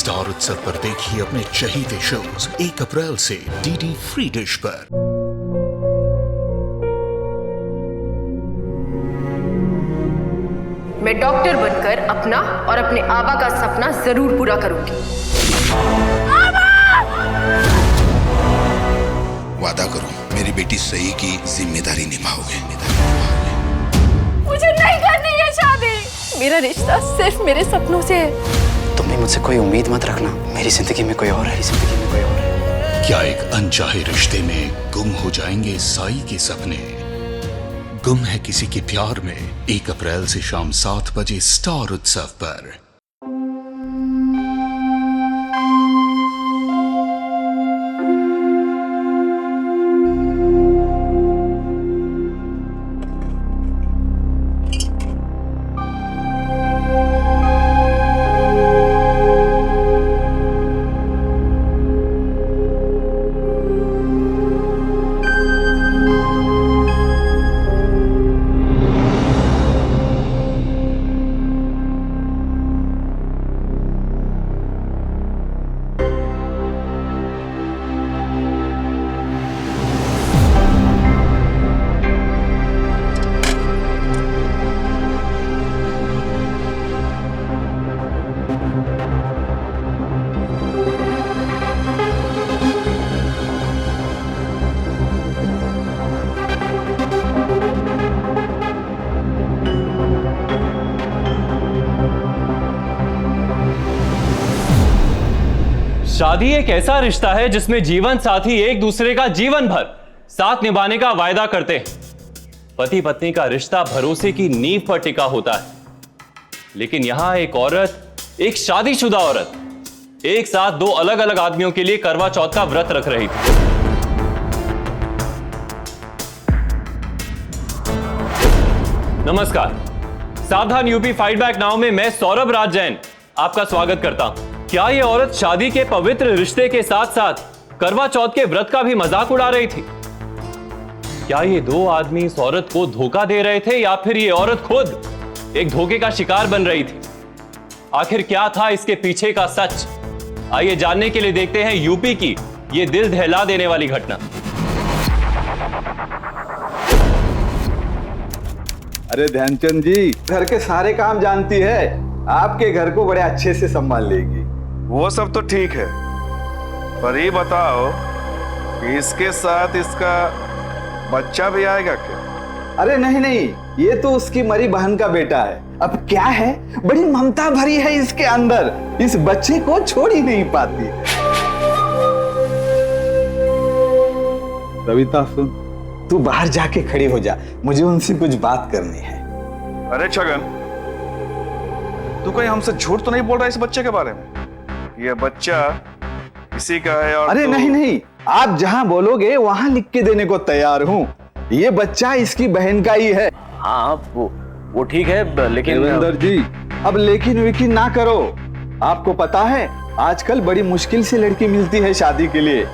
Star उत्सव पर देखिए अपने चहीते शोज 1 अप्रैल से डीडी फ्री डिश पर। मैं डॉक्टर बनकर अपना और अपने आबा का सपना जरूर पूरा करूंगी। वादा करो मेरी बेटी सही की जिम्मेदारी निभाओगे। मुझे नहीं करनी है शादी। मेरा रिश्ता सिर्फ मेरे सपनों से है। तुम भी मुझसे कोई उम्मीद मत रखना। मेरी जिंदगी में कोई और है, जिंदगी में कोई और है। क्या एक अनचाहे रिश्ते में गुम हो जाएंगे साई के सपने? गुम है किसी के प्यार में 1 अप्रैल से शाम 7 बजे स्टार उत्सव पर। शादी एक ऐसा रिश्ता है जिसमें जीवन साथी एक दूसरे का जीवन भर साथ निभाने का वायदा करते हैं। पति पत्नी का रिश्ता भरोसे की नींव पर टिका होता है, लेकिन यहां एक औरत, एक शादीशुदा औरत एक साथ 2 अलग अलग आदमियों के लिए करवा चौथ का व्रत रख रही थी। नमस्कार, सावधान यूपी फाइट बैक नाउ में मैं सौरभ राज जैन आपका स्वागत करता हूं। क्या यह औरत शादी के पवित्र रिश्ते के साथ साथ करवा चौथ के व्रत का भी मजाक उड़ा रही थी? क्या ये 2 आदमी इस औरत को धोखा दे रहे थे या फिर ये औरत खुद एक धोखे का शिकार बन रही थी? आखिर क्या था इसके पीछे का सच? आइए जानने के लिए देखते हैं यूपी की ये दिल दहला देने वाली घटना। अरे ध्यानचंद जी, घर के सारे काम जानती है, आपके घर को बड़े अच्छे से संभाल लेगी। वो सब तो ठीक है, पर ये बताओ कि इसके साथ इसका बच्चा भी आएगा क्या? अरे नहीं नहीं, ये तो उसकी मरी बहन का बेटा है। अब क्या है, बड़ी ममता भरी है इसके अंदर, इस बच्चे को छोड़ ही नहीं पाती। सविता सुन, तू बाहर जाके खड़ी हो जा, मुझे उनसे कुछ बात करनी है। अरे छगन, तू कहीं हमसे झूठ तो नहीं बोल रहा इस बच्चे के बारे में? ये बच्चा किसी का है और अरे नहीं नहीं, आप जहां बोलोगे वहां लिख के देने को तैयार हूं। ये बच्चा इसकी बहन का ही है। हाँ वो ठीक है, लेकिन देवेंद्र जी, अब लेकिन विकिन ना करो। आपको पता है आजकल बड़ी मुश्किल से लड़की मिलती है शादी के लिए,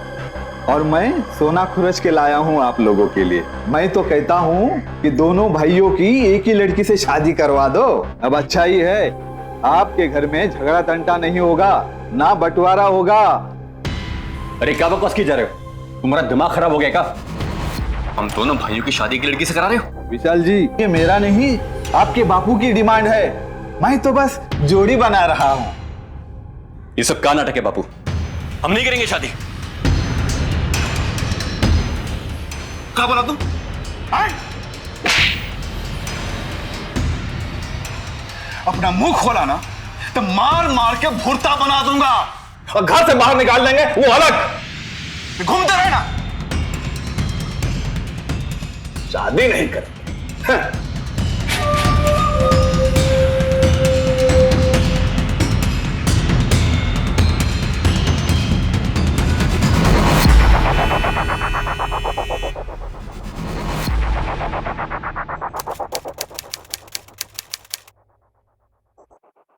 और मैं सोना खुरच के लाया हूं आप लोगों के लिए। मैं तो कहता हूं कि दोनों भाइयों की एक ही लड़की से शादी करवा दो। अब अच्छा ही है, आपके घर में झगड़ा तंटा नहीं होगा, ना बंटवारा होगा। अरे क्या बकवास की जा रहे हो? तुम्हारा दिमाग खराब हो गया क्या? हम दोनों भाइयों की शादी की लड़की से करा रहे हो? विशाल जी, ये मेरा नहीं, आपके बापू की डिमांड है। मैं तो बस जोड़ी बना रहा हूं। ये सब क्या नाटक है बापू? हम नहीं करेंगे शादी। क्या बोला तुम? अपना मुंह खोला ना तो मार मार के भुर्ता बना दूंगा और घर से बाहर निकाल देंगे, वो अलग। घूमते रहे ना। शादी नहीं करेंगे।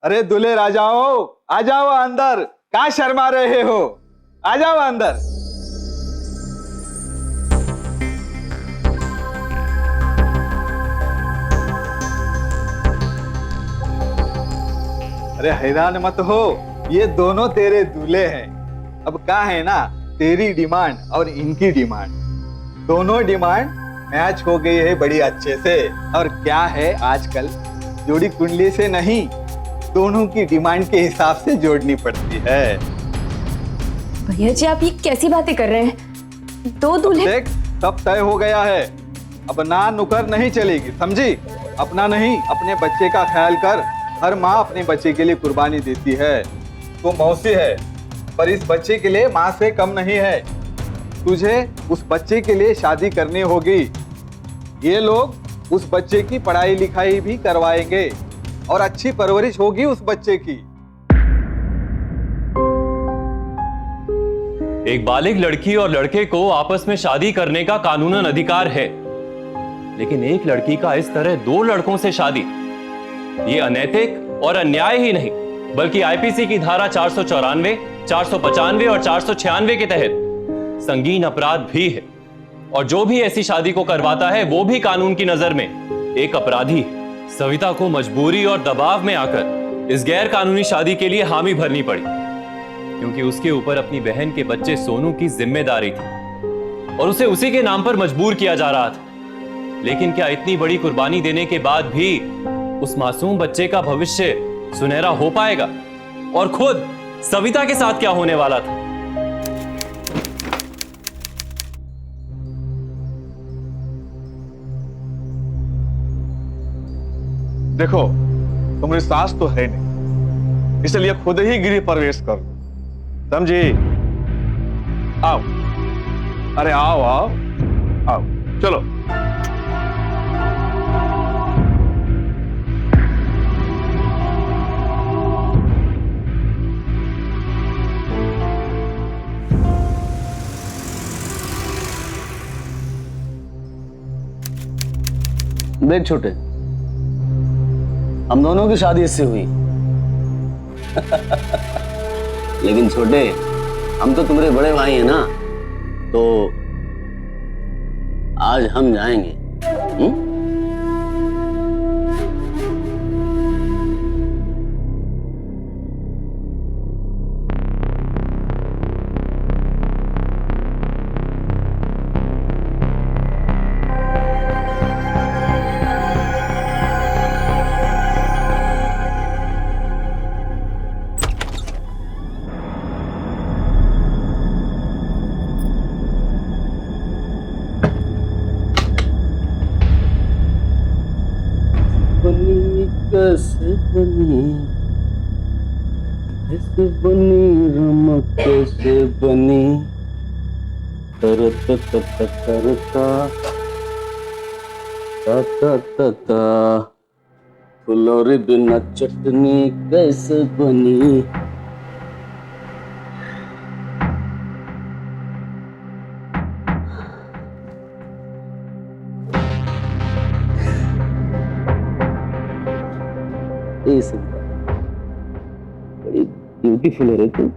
अरे दूल्हे राजाओ, आ जाओ अंदर। क्या शर्मा रहे हो? आ जाओ अंदर। अरे हैरान मत हो, ये दोनों तेरे दूल्हे हैं। अब क्या है ना, तेरी डिमांड और इनकी डिमांड, दोनों डिमांड मैच हो गई है बड़ी अच्छे से। और क्या है, आजकल जोड़ी कुंडली से नहीं, दोनों की डिमांड के हिसाब से जोड़नी पड़ती है। भैया जी आप ये कैसी बातें कर रहे हैं? दो दूल्हे? देख, सब तय हो गया है, अब ना नुकर नहीं चलेगी, समझी? अपना नहीं, अपने बच्चे का ख्याल कर। हर माँ अपने बच्चे के लिए कुर्बानी देती है। तो मौसी है, पर इस बच्चे के लिए माँ से कम नहीं है। तुझे उस बच्चे के लिए शादी करनी होगी। ये लोग उस बच्चे की पढ़ाई लिखाई भी करवाएंगे और अच्छी परवरिश होगी उस बच्चे की। एक बालिग लड़की और लड़के को आपस में शादी करने का कानूनन अधिकार है, लेकिन एक लड़की का इस तरह दो लड़कों से शादी, ये अनैतिक और अन्याय ही नहीं, बल्कि आईपीसी की धारा 494, 495 और 496 के तहत संगीन अपराध भी है। और जो भी ऐसी शादी को करवाता है वो भी कानून की नजर में एक अपराधी है। सविता को मजबूरी और दबाव में आकर इस गैर कानूनी शादी के लिए हामी भरनी पड़ी, क्योंकि उसके ऊपर अपनी बहन के बच्चे सोनू की जिम्मेदारी थी और उसे उसी के नाम पर मजबूर किया जा रहा था। लेकिन क्या इतनी बड़ी कुर्बानी देने के बाद भी उस मासूम बच्चे का भविष्य सुनहरा हो पाएगा? और खुद सविता के साथ क्या होने वाला था? देखो, तुम्हारी सास तो है नहीं, इसलिए खुद ही गृह प्रवेश कर, समझी? आओ, अरे आओ आओ आओ, चलो। देख छोटे, हम दोनों की शादी इससे हुई लेकिन छोटे, हम तो तुम्हारे बड़े भाई हैं ना, तो आज हम जाएंगे। कैसे बनी रमक कैसे बनी, तरता फुलौरी बिना चटनी कैसे बनी। बड़ी ब्यूटीफुल है रे तू।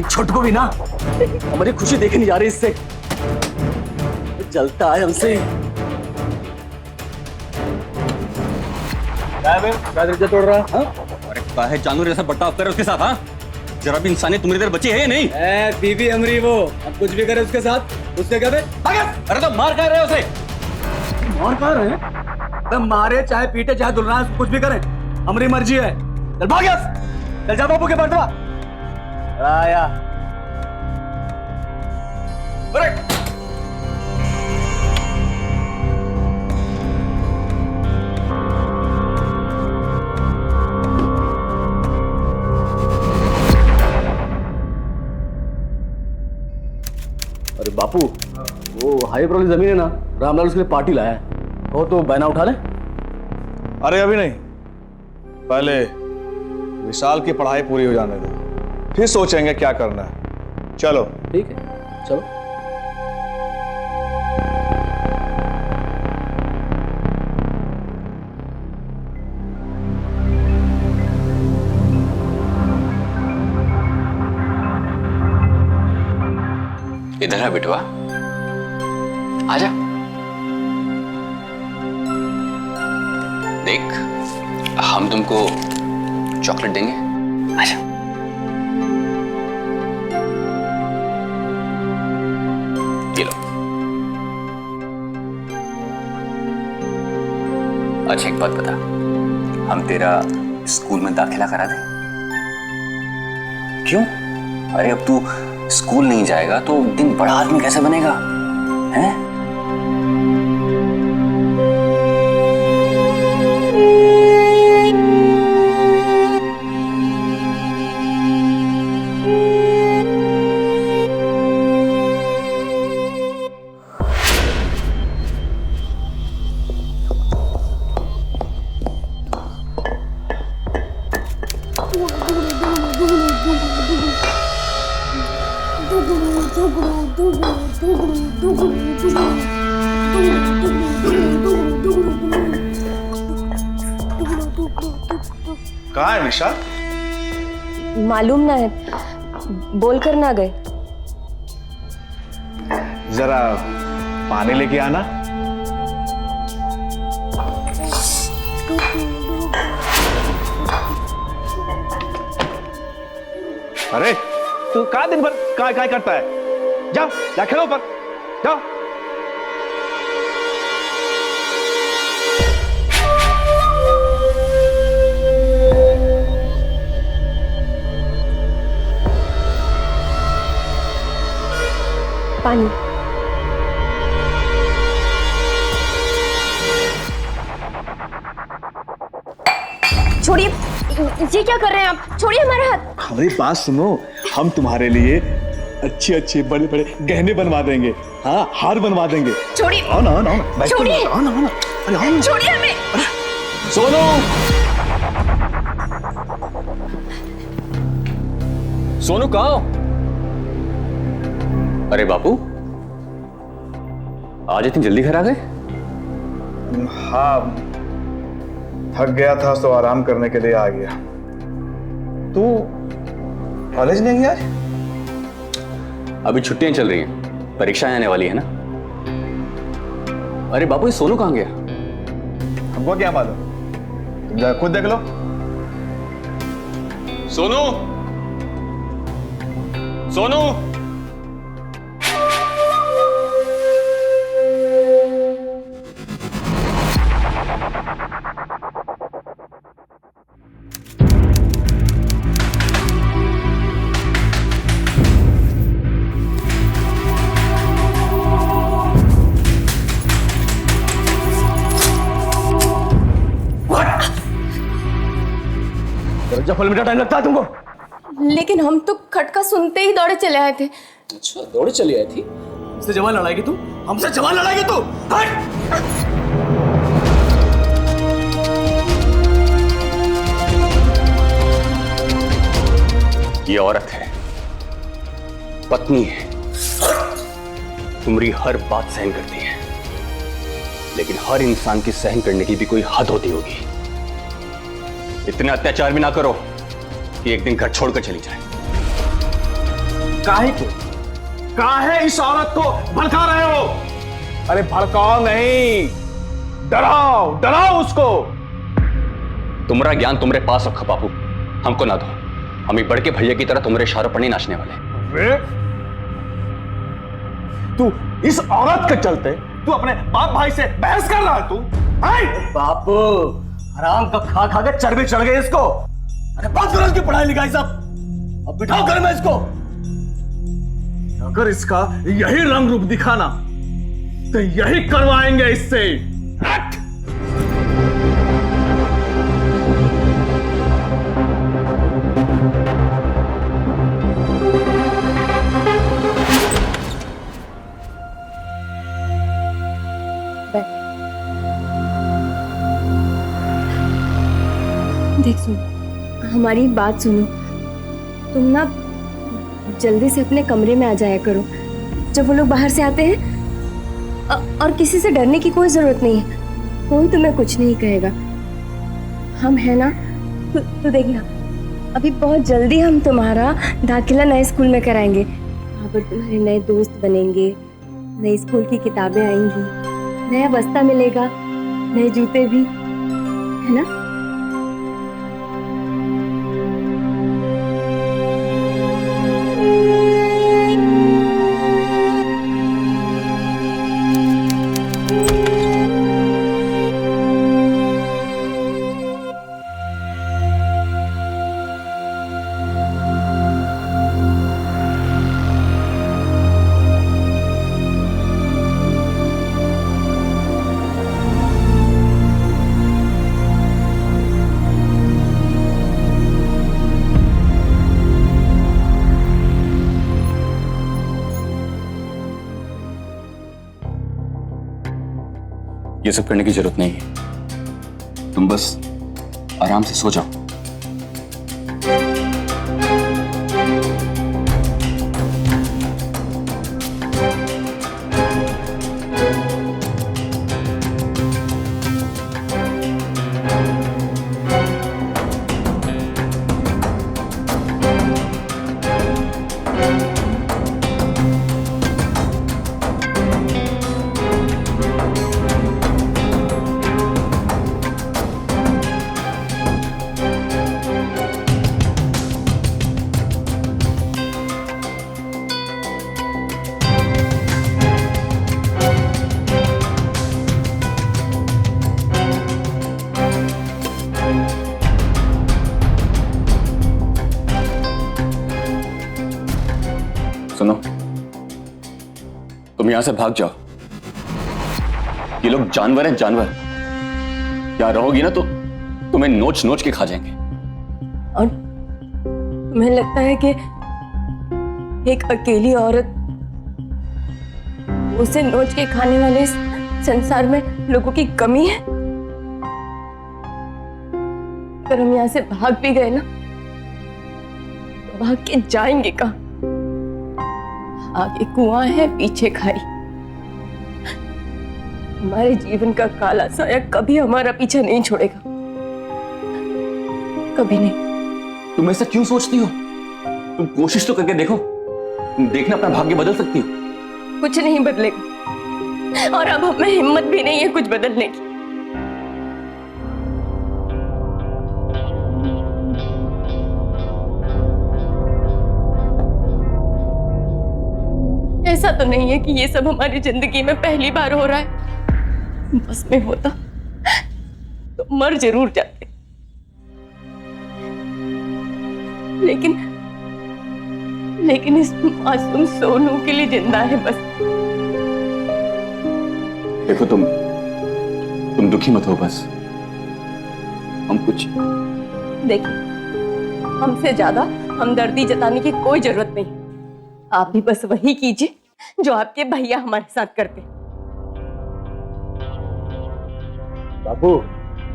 छोट को भी ना हमारी खुशी देखी नहीं जा रही, इससे जलता है हमसे। क्या दर्जा तोड़ रहा? अरे काहे जानवर जैसा बर्ताव कर रहे उसके साथ? हाँ, जरा भी इंसानियत तुम्हारी देर बची है या नहीं? बीवी हमारी, वो अब कुछ भी करे उसके साथ, उसके क्या? अरे तो मार कह रहे हो उसे? मार कह रहे हैं? मारे चाहे पीटे चाहे दुलना, कुछ भी करे, हमारी मर्जी है। चल भाग यहाँ, चल जा बाबू के बर्तवा। आया अरे बापू, वो हाई वाली जमीन है ना, रामलाल उसके लिए पार्टी लाया है, वो तो बहना उठा ले। अरे अभी नहीं, पहले विशाल की पढ़ाई पूरी हो जाने दो, फिर सोचेंगे क्या करना है। चलो। ठीक है, चलो। इधर है बिटवा, आजा। देख, हम तुमको चॉकलेट देंगे, आजा। ये लो। अच्छा एक बात बता, हम तेरा स्कूल में दाखिला करा दें? क्यों? अरे अब तू स्कूल नहीं जाएगा तो दिन बड़ा आदमी कैसे बनेगा, हैं? कहाँ है निशा? मालूम ना है, बोल कर ना गए। जरा पानी लेके आना। अरे तू कहाँ दिन भर काय करता है? जाओ जा खेलो ऊपर, जाओ। पानी। छोड़िए, ये क्या कर रहे हैं आप? छोड़िए हमारा हाथ। हमारी बात सुनो, हम तुम्हारे लिए अच्छे अच्छे बड़े बड़े गहने बनवा देंगे। हाँ, हार बनवा देंगे। छोड़िए। आओ ना, आओ ना, छोड़िए। आओ ना, आओ ना। अरे आओ ना। छोड़िए हमें। सोनू, सोनू कहाँ हो? अरे बापू, आज इतनी जल्दी घर आ गए? हाँ, थक गया था तो आराम करने के लिए आ गया। तू कॉलेज नहीं गया आज? अभी छुट्टियां चल रही हैं, परीक्षाएं आने वाली है ना। अरे बापू, ये सोनू कहाँ गया? हमको क्या मालूम, तुम खुद देख लो। सोनू, सोनू। दरवाजा खोलने में टाइम लगता है तुमको? लेकिन हम तो खटका सुनते ही दौड़े चले आए थे। अच्छा, दौड़े चली आई थी? हमसे जवान लड़ाएगी तू? हमसे जवान लड़ाएगी तू? हट! ये औरत है, पत्नी है, तुम्हारी हर बात सहन करती है, लेकिन हर इंसान की सहन करने की भी कोई हद होती होगी। इतने अत्याचार भी ना करो कि एक दिन घर छोड़कर चली जाए। काहे को, काहे इस औरत को भड़का रहे हो? अरे भड़काओ नहीं, डराओ, डराओ उसको। तुम्हारा ज्ञान तुम्हारे पास रखो बापू, हमको ना दो। हम एक बड़के भैया की तरह तुम्हारे इशारों पर नहीं नाचने वाले। तू इस औरत के चलते तू अपने बाप भाई से बहस कर रहा है? तू बापू, हराम का खा खा के चर्बी चढ़ गई इसको। अरे बात करो इसकी पढ़ाई लिखाई सब, अब बिठाओ घर में इसको। अगर इसका यही रंग रूप दिखाना तो यही करवाएंगे इससे। हट! देख सुन, हमारी बात सुनो। तुम ना जल्दी से अपने कमरे में आ जाया करो। जब वो लोग बाहर से आते हैं और किसी से डरने की कोई जरूरत नहीं है, कोई तुम्हें कुछ नहीं कहेगा। हम है ना, तो देखना अभी बहुत जल्दी हम तुम्हारा दाखिला नए स्कूल में कराएंगे। वहाँ पर तुम्हारे नए दोस्त बनेंगे, नई स्कूल की किताबें आएंगी, नया बस्ता मिलेगा, नए जूते भी, है ना? ये सब करने की जरूरत नहीं है, तुम बस आराम से सो जाओ। सुनो, तुम यहां से भाग जाओ। ये लोग जानवर हैं, जानवर। यहां रहोगी ना तो तुम्हें नोच नोच के खा जाएंगे। और तुम्हें लगता है कि एक अकेली औरत, उसे नोच के खाने वाले इस संसार में लोगों की कमी है? अगर हम यहां से भाग भी गए ना, तो भाग के जाएंगे कहां? आगे कुआं है, पीछे खाई। हमारे जीवन का काला साया कभी हमारा पीछा नहीं छोड़ेगा, कभी नहीं। तुम ऐसा क्यों सोचती हो? तुम कोशिश तो करके देखो, तुम देखना अपना भाग्य बदल सकती हो। कुछ नहीं बदलेगा, और अब हमें हिम्मत भी नहीं है कुछ बदलने की। ऐसा तो नहीं है कि ये सब हमारी जिंदगी में पहली बार हो रहा है। बस में होता तो मर जरूर जाते, लेकिन इस मासूम सोनू के लिए जिंदा है बस। देखो तुम दुखी मत हो, बस हम कुछ देखिए, हमसे ज्यादा हमदर्दी जताने की कोई जरूरत नहीं। आप भी बस वही कीजिए जो आपके भैया हमारे साथ करते। बापू,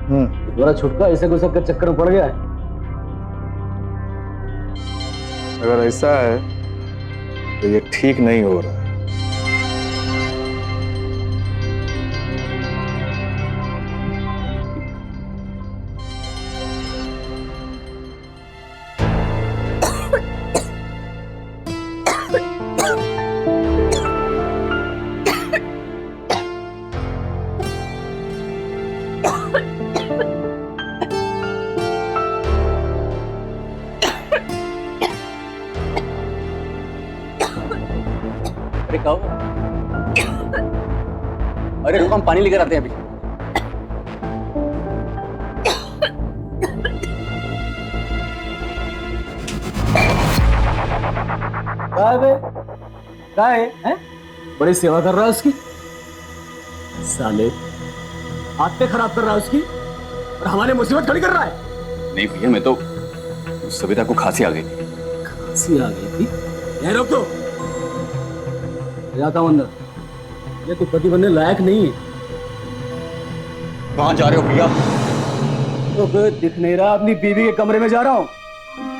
तुम्हारा छुटका ऐसे गुस्सा कर चक्कर में पड़ गया है। अगर ऐसा है तो ये ठीक नहीं हो रहा है। अरे रुको, हम पानी लेकर आते हैं अभी। क्या है? बड़ी सेवा कर रहा है उसकी। साले आते खराब कर रहा है उसकी, और हमारे मुसीबत खड़ी कर रहा है। नहीं भैया, मैं तो सविता को खांसी आ गई थी। खांसी आ गई थी? यहीं रोक दो, जाता हूं अंदर। ये तो पति बनने लायक नहीं है। कहां जा रहे हो भैया? तो दिख नहीं रहा, अपनी बीवी के कमरे में जा रहा हूं।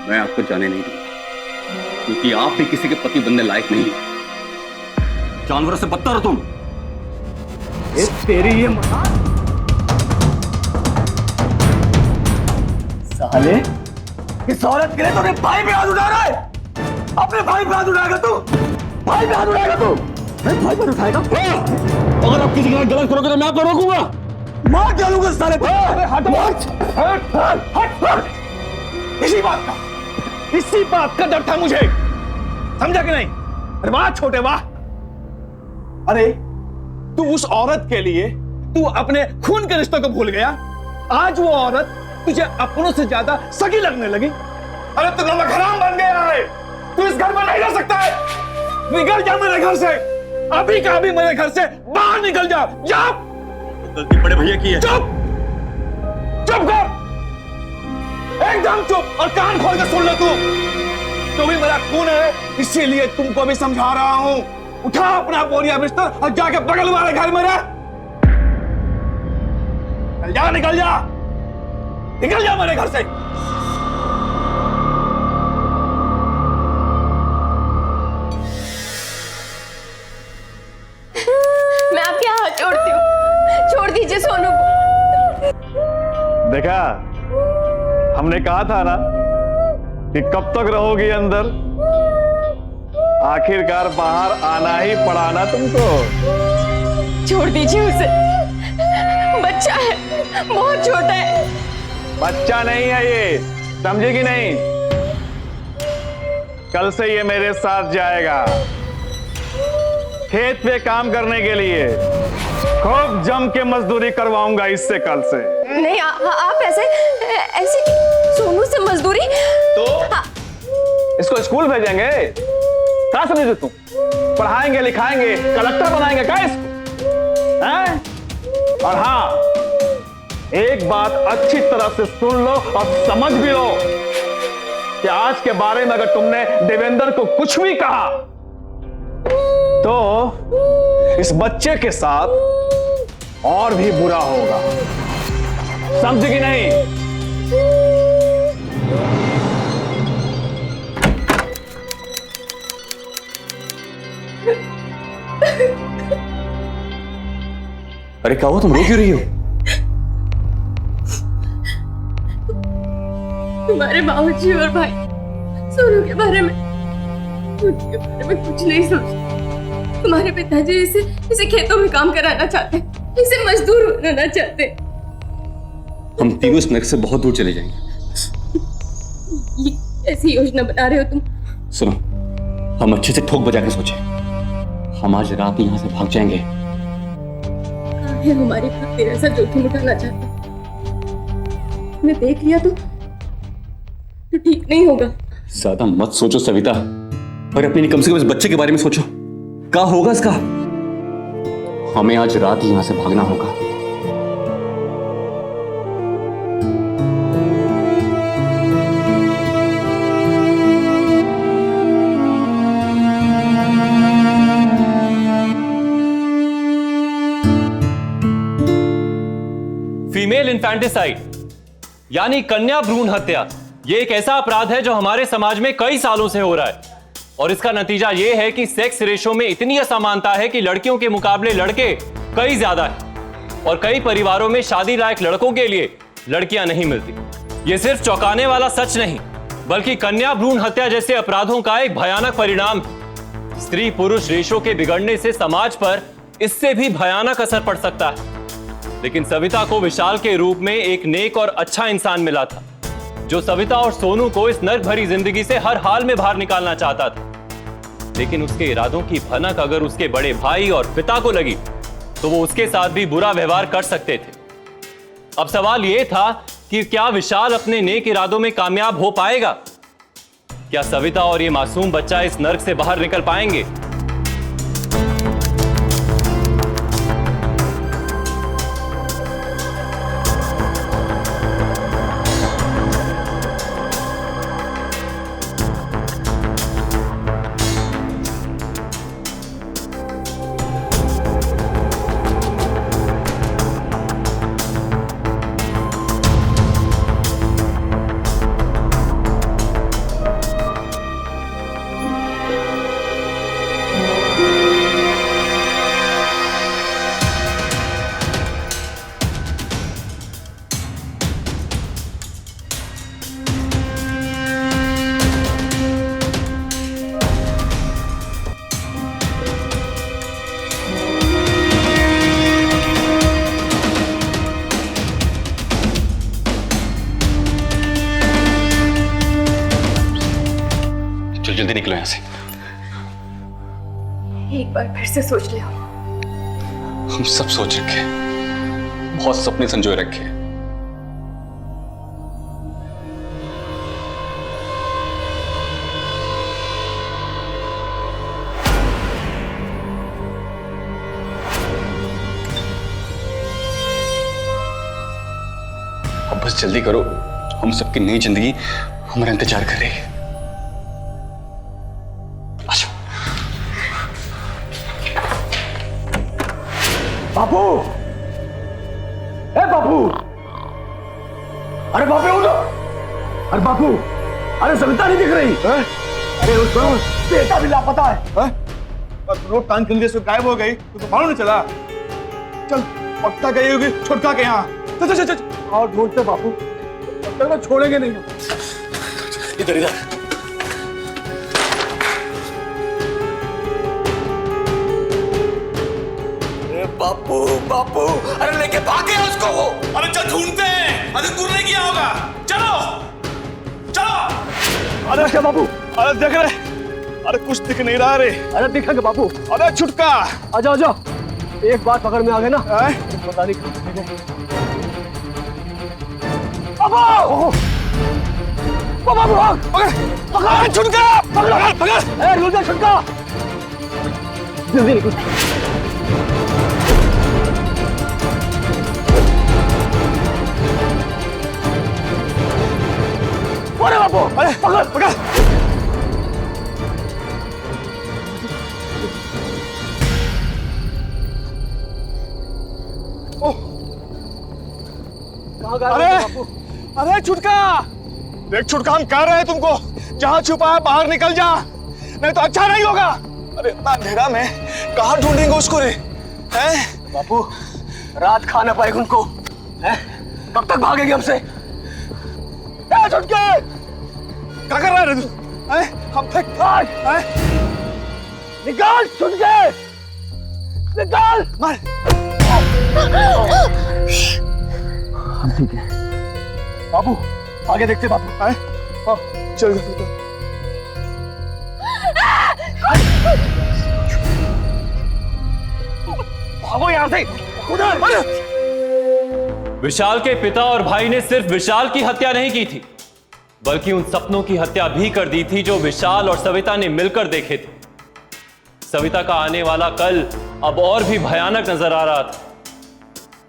मैं आपको जाने नहीं दूंगा। क्योंकि आप भी किसी के पति बनने लायक नहीं। जानवरों से बदतर हो तुम। तेरी ये साले, इस औरत के लिए तो अपने भाई पे हाथ उठा रहा है। अपने भाई पे हाथ उठाएगा तू? भाई पे हाथ उठाएगा तू? मैं भाई पर उठाएगा? अगर आप किसी के साथ गलत करोगे तो मैं आपको रोकूंगा, मार डालूंगा साले को। हट हट हट हट। इसी बात का डर था मुझे, समझा कि नहीं? अरे वाह छोटे वाह। अरे तू उस औरत के लिए तू अपने खून के रिश्तों को भूल गया। आज वो औरत तुझे अपनों से ज्यादा सगी लगने लगी। अरे तू नमक हराम बन गया है। तू इस घर में नहीं रह सकता है। निकल जा मेरे घर से, अभी का अभी मेरे घर से बाहर निकल जा। जा। गलती बड़े भैया की है। चुप चुप कर, एकदम चुप, और कान खोल के सुन ले। तू भी मेरा खून है, इसीलिए तुमको भी समझा रहा हूं। उठा अपना बोरिया बिस्तर और जाके बगल वाले घर में रह। निकल जा निकल जा मेरे घर से। मैं आपके हाथ जोड़ती हूँ, छोड़ दीजिए सोनू को। देखा, हमने कहा था ना कि कब तक रहोगी अंदर, आखिरकार बाहर आना ही पड़ा ना तुमको। छोड़ दीजिए उसे, बच्चा है, बहुत छोटा है। बच्चा नहीं है ये, समझेगी नहीं? कल से ये मेरे साथ जाएगा खेत पे काम करने के लिए। खूब जम के मजदूरी करवाऊंगा इससे कल से। नहीं आप ऐसे सोनू से मजदूरी तो इसको स्कूल भेजेंगे, क्या समझे तुम? पढ़ाएंगे लिखाएंगे, कलेक्टर बनाएंगे क्या इसको? हैं? और हाँ, एक बात अच्छी तरह से सुन लो और समझ भी लो कि आज के बारे में अगर तुमने देवेंद्र को कुछ भी कहा तो इस बच्चे के साथ और भी बुरा होगा, समझ कि नहीं? अरे क्या हुआ, तुम रो क्यों रही हो? तुम्हारे बाबूजी और भाई सोनू के बारे में कुछ नहीं सोचा। तुम्हारे पिताजी इसे खेतों में काम कराना चाहते, इसे मजदूर बनाना चाहते। हम तीनों इस नरक से बहुत दूर चले जाएंगे। ये ऐसी योजना बना रहे हो तुम? सुनो, हम अच्छे से ठोक बजा के सोचे, हम आज रात यहां से भाग जाएंगे। हमारी खातिर ऐसा जोखिम उठाना चाहते, मैं देख लिया तो ठीक नहीं होगा। ज्यादा मत सोचो सविता, और अपने कम से कम इस बच्चे के बारे में सोचो, क्या होगा इसका? हमें आज रात ही यहां से भागना होगा। फीमेल इन्फेंटिसाइड यानी कन्या भ्रूण हत्या, यह एक ऐसा अपराध है जो हमारे समाज में कई सालों से हो रहा है, और इसका नतीजा यह है कि सेक्स रेशो में इतनी असमानता है कि लड़कियों के मुकाबले लड़के कई ज्यादा हैं, और कई परिवारों में शादी लायक लड़कों के लिए लड़कियां नहीं मिलती। यह सिर्फ चौंकाने वाला सच नहीं, बल्कि कन्या भ्रूण हत्या जैसे अपराधों का एक भयानक परिणाम है। स्त्री पुरुष रेशो के बिगड़ने से समाज पर इससे भी भयानक असर पड़ सकता है। लेकिन सविता को विशाल के रूप में एक नेक और अच्छा इंसान मिला था, जो सविता और सोनू को इस नर्क भरी जिंदगी से हर हाल में बाहर निकालना चाहता था। लेकिन उसके इरादों की भनक अगर उसके बड़े भाई और पिता को लगी तो वो उसके साथ भी बुरा व्यवहार कर सकते थे। अब सवाल यह था कि क्या विशाल अपने नेक इरादों में कामयाब हो पाएगा? क्या सविता और ये मासूम बच्चा इस नर्क से बाहर निकल पाएंगे? जल्दी निकलो यहां से। एक बार फिर से सोच लिया। हम सब सोच रखे हैं, बहुत सपने संजोए रखे हैं। अब बस जल्दी करो, हम सबकी नई जिंदगी हमारा इंतजार कर रही है। अच्छा बापू, ए बापू, अरे बापू उठो, अरे बापू, अरे सविता नहीं दिख रही है? अरे उसको बेटा भी लापता है। रोड कान के लिए से गायब हो गई तो मालूम नहीं चला। चल पक्का गई होगी छुटका के यहाँ। चल चल चल और ढूंढते बापू, तब तक छोड़ेंगे नहीं। इधर इधर। अरे बापू बापू, अरे लेके भागे उसको वो। अरे चल ढूंढते हैं, अरे दूर नहीं किया होगा। चलो चलो। अरे क्या बापू, अरे देख रहे, अरे कुछ दिख नहीं रहा रे। अरे दिखेगा बापू। अरे छुटका, आजा आजा, एक बार पकड़ में आ गए ना, पता नहीं बाबू, बाबू पकड़, छुटका, पकड़ पकड़, ए रुक जा छुटका, जल्दी निकल। अरे बाबू, अरे पकड़ पकड़। अरे अरे छुटका, देख छुटका, हम कह रहे हैं तुमको, जहां छुपा है बाहर निकल जा, नहीं तो अच्छा नहीं होगा। अरे इतना अंधेरा में कहां ढूंढेंगे उसको रे? हैं बापू, रात खा ना पाएगा उनको, हैं? कब तक भागेंगे हमसे? छुटके, क्या कर रहा है तू? हैं? हम फेंक, हैं? निकाल छुटके, निकाल। मार। हम ठीक है बाबू, आगे देखते बाबू। हैं? चल चल। भागो यहाँ से, उधर। विशाल के पिता और भाई ने सिर्फ विशाल की हत्या नहीं की थी, बल्कि उन सपनों की हत्या भी कर दी थी जो विशाल और सविता ने मिलकर देखे थे। सविता का आने वाला कल अब और भी भयानक नजर आ रहा था,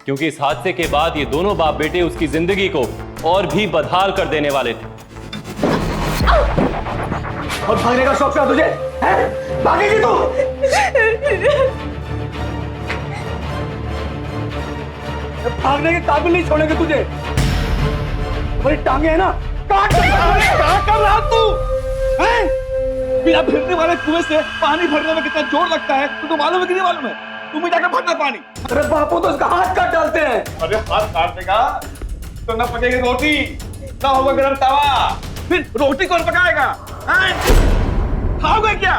क्योंकि इस हादसे के बाद ये दोनों बाप बेटे उसकी जिंदगी को और भी बदहाल कर देने वाले थे। और भागने का शौक था तुझे, हैं? भागेगी तू? भागने के काबिल नहीं छोड़ेंगे तुझे। बड़ी टांगे है ना, काट क्या कर रहा तू? हैं? बिना फिरने वाले कुएं से पानी भरने में कितना जोर लगता है तुमको मालूम है कि नहीं मालूम है? तुम भी जाकर भरना पानी। अरे बापू तो उसका हाथ काट डालते हैं। अरे हाथ काट देगा तो न पकेगी रोटी, न होगा गरम तवा, फिर रोटी कौन पकाएगा? खाओगे क्या?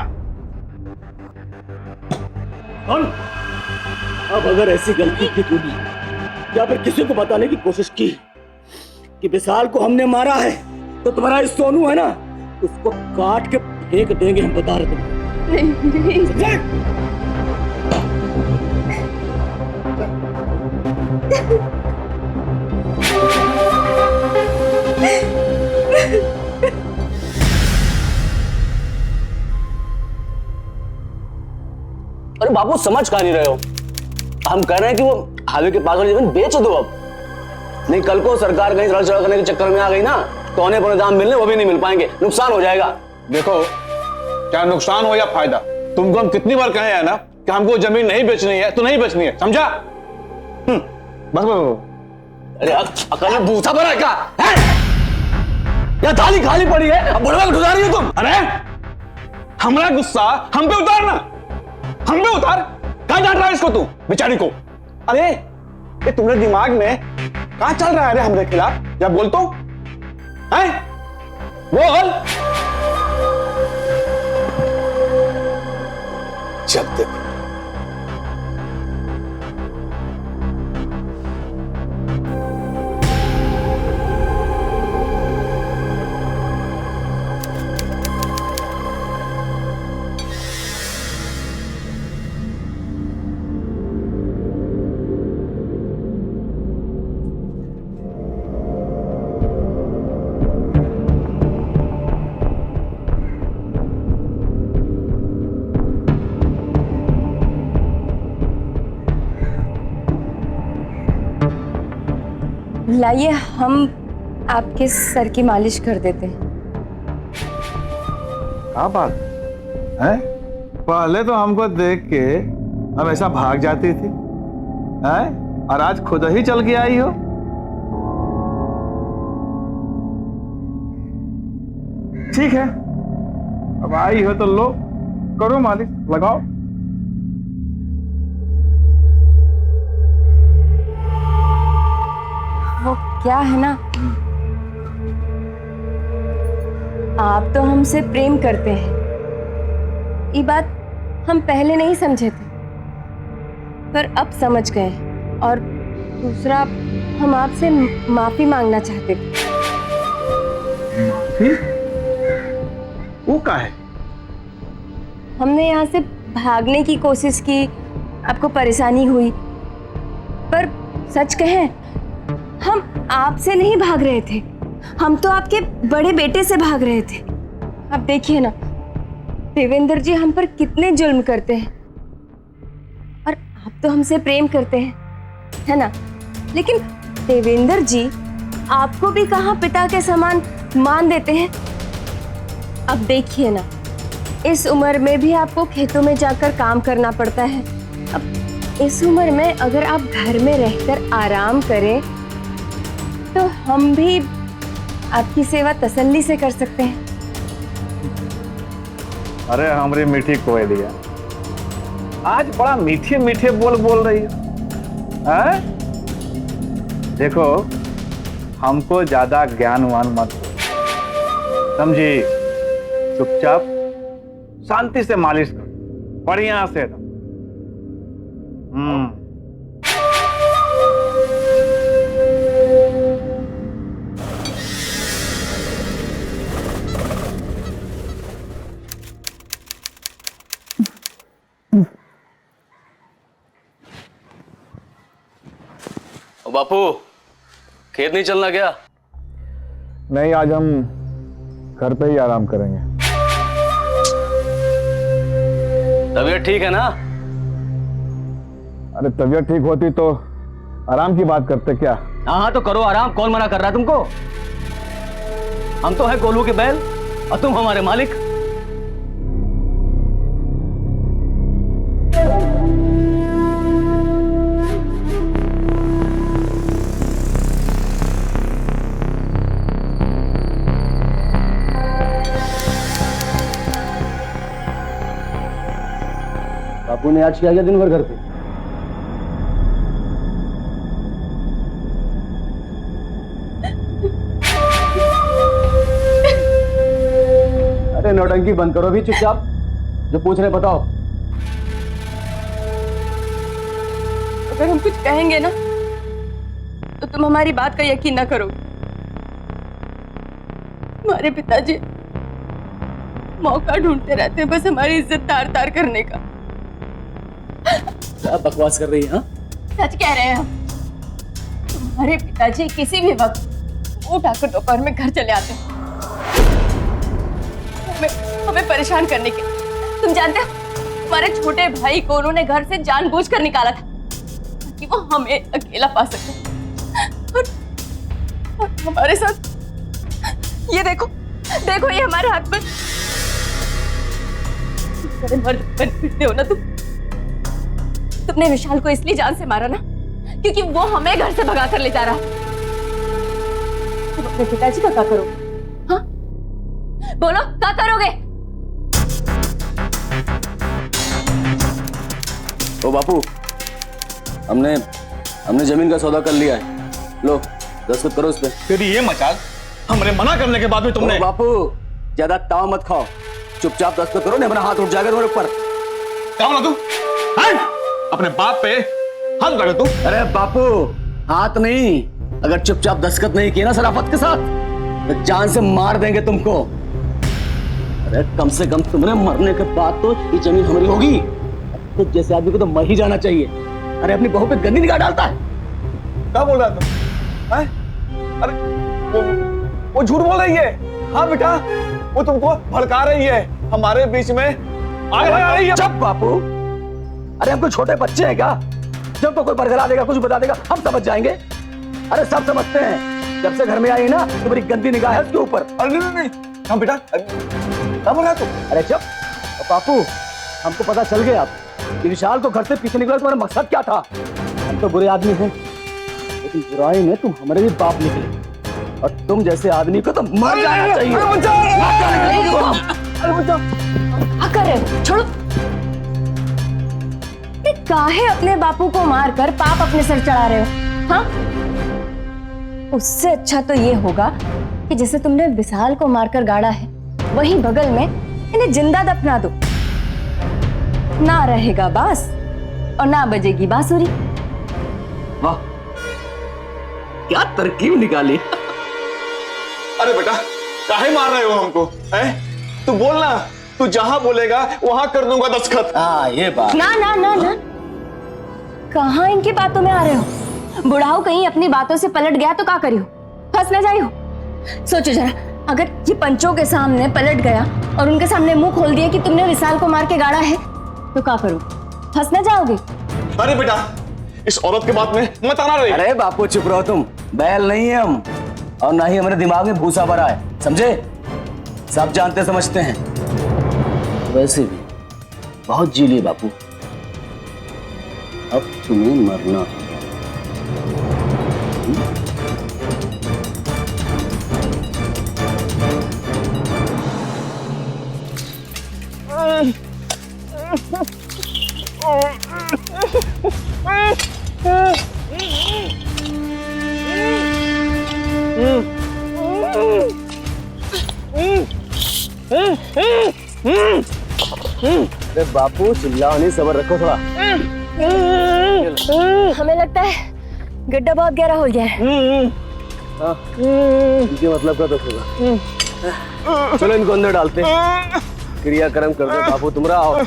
अब अगर ऐसी गलती की तूने या फिर किसी को बताने की कोशिश की कि विशाल को हमने मारा है, तो तुम्हारा इस सोनू है ना, उसको काट के फेंक देंगे, हम बता रहे थे। नहीं। अरे बापू समझ कहा नहीं रहे हो, हम कह रहे हैं कि वो हाईवे के पास वाली जमीन बेच दो अब, नहीं कल को सरकार कहीं सड़क चढ़ा करने के चक्कर में आ गई ना, तो औने पौने दाम मिलने वो भी नहीं मिल पाएंगे, नुकसान हो जाएगा। देखो, क्या नुकसान हो या फायदा, तुमको हम कितनी बार कहे हैं ना कि हमको जमीन नहीं बेचनी है तो नहीं बेचनी है, समझा? बस बस। अरे अकल में बूथा भरा है क्या? या थाली खाली पड़ी है, अब बुढ़वा को ठुसा रही हो तुम? अरे हमारा गुस्सा हम पे उतारना, हम पे उतार। कहां डांट रहा है इसको तू बेचारी को? अरे ये तुम्हारे दिमाग में कहां चल रहा है रे हमारे खिलाफ? या बोल तो, हैं? बोल। जब देखो लाइए हम आपके सर की मालिश कर देते हैं। क्या बात है? पहले तो हमको देख के हमेशा भाग जाती थी, हैं? और आज खुद ही चल के आई हो। ठीक है, अब आई हो तो लो, करो मालिश, लगाओ। वो क्या है ना, आप तो हमसे प्रेम करते हैं, ये बात हम पहले नहीं समझे थे, पर अब समझ गए। और दूसरा, हम आपसे माफी मांगना चाहते थे। माफी? वो क्या है? हमने यहाँ से भागने की कोशिश की, आपको परेशानी हुई, पर सच कहें हम आपसे नहीं भाग रहे थे, हम तो आपके बड़े बेटे से भाग रहे थे। अब देखिए ना, देवेंद्र जी हम पर कितने जुल्म करते हैं, और आप तो हमसे प्रेम करते हैं, है ना? लेकिन देवेंद्र जी आपको भी कहाँ पिता के समान मान देते हैं। अब देखिए ना, इस उम्र में भी आपको खेतों में जाकर काम करना पड़ता है। अब इस उम्र में अगर आप घर में रहकर आराम करें तो हम भी आपकी सेवा तसल्ली से कर सकते हैं। अरे हमारी मीठी कोयलिया, आज बड़ा मीठे मीठे बोल रही है। देखो, हमको ज्यादा ज्ञानवान मत हो, समझी? चुपचाप शांति से मालिश करो, बढ़िया से एकदम। बापू, खेत नहीं चलना क्या? नहीं, आज हम घर पे ही आराम करेंगे। तबीयत ठीक है ना? अरे तबीयत ठीक होती तो आराम की बात करते क्या? हाँ तो करो आराम, कौन मना कर रहा है तुमको? हम तो है गोलू के बैल और तुम हमारे मालिक। बापू ने आज किया गया दिन भर घर पे? अरे नौटंकी बंद करो भी, चुपचाप जो पूछ रहे बताओ। अगर हम कुछ कहेंगे ना तो तुम हमारी बात का यकीन ना करो। हमारे पिताजी मौका ढूंढते रहते हैं बस हमारी इज्जत तार तार करने का। क्या बकवास कर रही है? सच कह रहे हैं हम। तुम्हारे पिताजी किसी भी वक्त उठाकर दोपहर में घर चले आते हैं हमें परेशान करने के। तुम जानते हो, हमारे छोटे भाई को उन्होंने घर से जानबूझकर निकाला था ताकि वो हमें अकेला पा सके। और हमारे साथ ये देखो देखो, ये हमारे हाथ में बड़े मर्द बन फिरते हो ना तुमने विशाल को इसलिए जान से मारा ना क्योंकि वो हमें घर से भगा कर ले जा रहा। तुम अपने पिताजी का क्या करोगे? हाँ बोलो, क्या करोगे? ओ बापू, हमने जमीन का सौदा कर लिया है, लो दस्तखत करो उस पे। फिर ये मजाक हमरे मना करने के बाद भी तुमने? ओ बापू, ज्यादा ताव मत खाओ, चुपचाप दस्तखत करो, नहीं अपना हाथ उठ जाएगा तुम्हारे ऊपर। क्या बोला तू? अपने बाप पे हाथ उठा तू? अरे बापू, हाथ नहीं, अगर चुपचाप दस्तखत नहीं किए ना शराफत के साथ तो जान से मार देंगे तुमको। अरे कम से कम तुमने मरने के बाद तो ये जमीन हमारी होगी। तो जैसे आदमी को तो मर ही जाना चाहिए। अरे अपनी बहू पे गंदी निगाह डालता है। क्या बोल रहा तुम? अरे वो झूठ बोल रही है। हाँ बेटा, वो तुमको भड़का रही है, हमारे बीच में आग लगा रही है। चुप बापू, अरे हम कोई छोटे बच्चे हैं क्या? जब तो कोई बरगला देगा, कुछ बता देगा, हम समझ जाएंगे। अरे सब समझते हैं, जब से घर में आई ना तुम्हारी गंदी निगाह है उसके ऊपर। अरे नहीं हम बेटा क्या बोल रहा है तू? अरे चुप। बापू हमको पता चल गया कि विशाल को घर से पीछे निकला तुम्हारा मकसद क्या था। हम तो बुरे आदमी हैं, लेकिन बुराई में तुम हमारे भी बाप निकले, और तुम जैसे आदमी को तो मर जाना चाहिए। क्या कर रहे हो? छोड़ो। काहे अपने बापू को मारकर पाप अपने सर चढ़ा रहे हो? हाँ, उससे अच्छा तो ये होगा कि जैसे तुमने विशाल को मारकर गाड़ा है, वहीं बगल में इन्हें जिंदा दफना दो। ना रहेगा बांस और ना बजेगी बांसुरी। वाह, क्या तरकीब निकाली। अरे बेटा काहे मार रहे हो हमको? तू बोलना, तू जहां बोलेगा वहां कर दूंगा दस्तखत। हाँ ये बात। ना ना ना ना, कहाँ इनकी बातों में आ रहे हो? बुढ़ाओ कहीं अपनी बातों से पलट गया तो क्या करियो? फंस न जाइयो। सोचो जरा, अगर ये पंचों के सामने पलट गया और उनके सामने मुंह खोल दिया कि तुमने विशाल को मार के गाड़ा है, तो क्या करो? फंस न जाओगे? अरे बेटा इस औरत के बात में मत आना रे। अरे बापू चुप रहो तुम, बैल नहीं है हम, और ना ही हमारे दिमाग में भूसा भरा है, समझे? सब जानते समझते हैं। वैसे भी बहुत जी लिए बापू, अब तुम्हें मरना। अरे बापू चिल्लाओ नहीं, सब्र रखो थोड़ा। हमें लगता है गड्ढा बहुत गहरा हो गया है। इनके मतलब का तो होगा। चलो इनको अंदर डालते, क्रियाक्रम कर दो। बापू तुम आओ।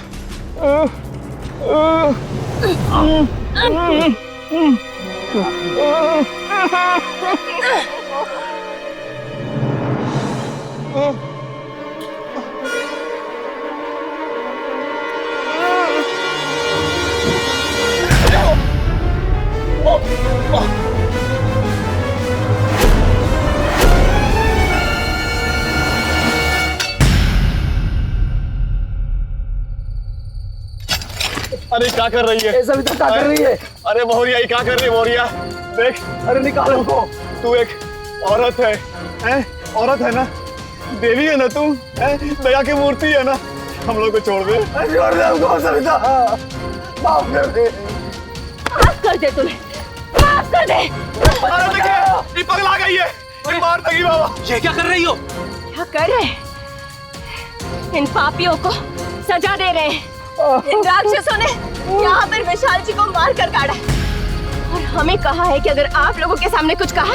अरे क्या कर रही है? ऐसा भी तो क्या कर रही है? अरे मोहरिया ये क्या कर रही है? मोहरिया देख, अरे निकालो उनको। तू एक औरत है, औरत है ना, देवी है ना तू, दया की मूर्ति है ना, हम लोग को छोड़ दे। छोड़ दे हमको सविता, माफ कर दे। माफ कर दे तुम्हें, माफ कर दे। अरे देखिए ये पगला गई है, ये मार देगी बाबा। ये क्या कर रही हो? क्या कर रहे हैं? इन पापियों को सजा दे रहे हैं। इन राक्षसों ने यहाँ पर विशाल जी को मार कर काटा है, और हमें कहा है कि अगर आप लोगों के सामने कुछ कहा तो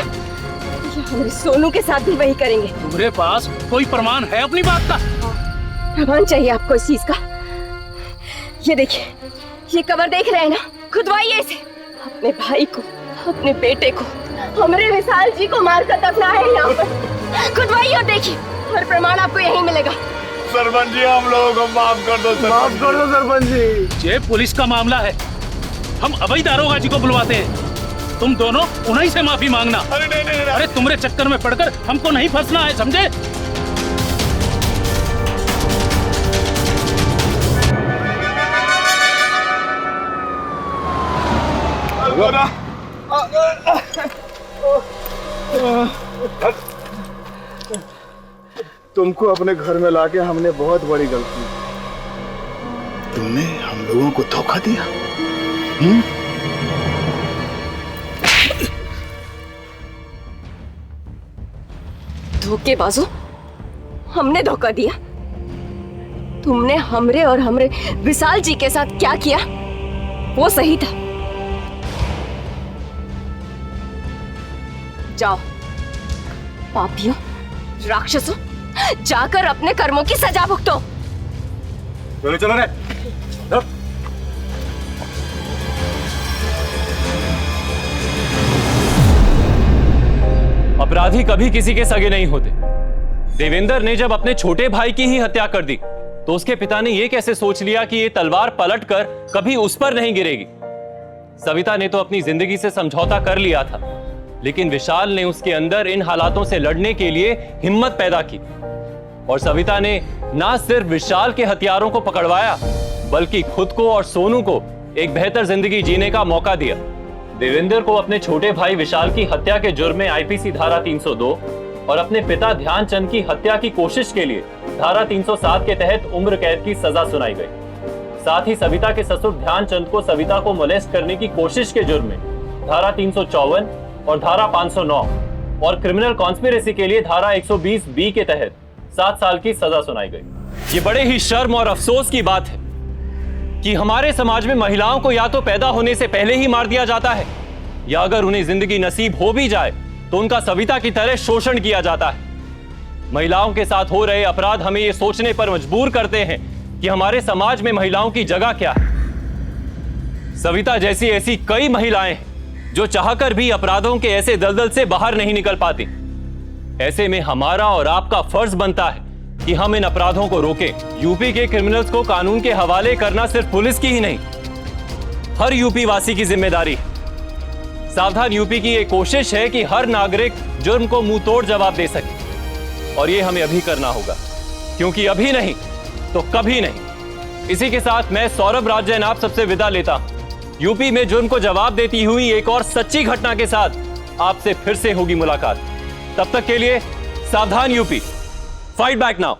ये हमारे सोनू के साथ भी वही करेंगे। तुम्हारे पास कोई प्रमाण है अपनी बात का? प्रमाण चाहिए आपको इस चीज का? ये देखिए, ये कबर देख रहे हैं ना, खुदवाइए इसे। अपने भाई को, अपने बेटे को, हमारे विशाल जी को मारकर दफना है यहाँ पर। खुदवाइए और देखिए, और प्रमाण आपको यहीं मिलेगा। सरपंच जी हम लोगों को माफ कर दो, माफ कर दो सरपंच जी। ये पुलिस का मामला है, हम अभय दारोगा जी को बुलवाते हैं। तुम दोनों उन्हीं से माफी मांगना। अरे नहीं नहीं, अरे तुम्हारे चक्कर में पड़कर हमको नहीं फंसना है, समझे? तुमको अपने घर में लाके हमने बहुत बड़ी गलती की। तुमने हम लोगों को धोखा दिया। धोखेबाजों, हमने धोखा दिया? तुमने हमरे और हमरे विशाल जी के साथ क्या किया वो सही था। जाओ पापियों, राक्षसों, जाकर अपने कर्मों की सजा भुगतो। चलो चलो रे। अपराधी कभी किसी के सगे नहीं होते। देवेंद्र ने जब अपने छोटे भाई की ही हत्या कर दी तो उसके पिता ने यह कैसे सोच लिया कि यह तलवार पलटकर कभी उस पर नहीं गिरेगी। सविता ने तो अपनी जिंदगी से समझौता कर लिया था, लेकिन विशाल ने उसके अंदर इन हालातों से लड़ने के लिए हिम्मत पैदा की और सविता ने ना सिर्फ विशाल के हथियारों को पकड़वाया बल्कि खुद को और सोनू को एक बेहतर जिंदगी जीने का मौका दिया। देवेंद्र को अपने छोटे भाई विशाल की हत्या के जुर्म में आईपीसी धारा 302 और अपने पिता ध्यानचंद की हत्या की कोशिश के लिए धारा 307 के तहत उम्र कैद की सजा सुनाई गई। साथ ही सविता के ससुर ध्यानचंद को सविता को मोलेस्ट करने की कोशिश के जुर्म में धारा 354 और धारा 509 और क्रिमिनल कॉन्स्पिरेसी के लिए धारा 120 बी के तहत 7 साल की सजा सुनाई गई। ये बड़े ही शर्म और अफसोस की बात है कि हमारे समाज में महिलाओं को या तो पैदा होने से पहले ही मार दिया जाता है या अगर उन्हें जिंदगी नसीब हो भी जाए तो उनका सविता की तरह शोषण किया जाता है। महिलाओं के साथ हो रहे अपराध हमें यह सोचने पर मजबूर करते हैं कि हमारे समाज में महिलाओं की जगह क्या है। सविता जैसी ऐसी कई महिलाएं हैं जो चाहकर भी अपराधों के ऐसे दलदल से बाहर नहीं निकल पाती। ऐसे में हमारा और आपका फर्ज बनता है कि हम इन अपराधों को रोकें। यूपी के क्रिमिनल्स को कानून के हवाले करना सिर्फ पुलिस की ही नहीं, हर यूपी वासी की जिम्मेदारी है। सावधान यूपी की यह कोशिश है कि हर नागरिक जुर्म को मुंह तोड़ जवाब दे सके और यह हमें अभी करना होगा, क्योंकि अभी नहीं तो कभी नहीं। इसी के साथ मैं सौरभ राज जैन आप सबसे विदा लेता हूं। यूपी में जुर्म को जवाब देती हुई एक और सच्ची घटना के साथ आपसे फिर से होगी मुलाकात। तब तक के लिए सावधान यूपी, फाइट बैक नाउ।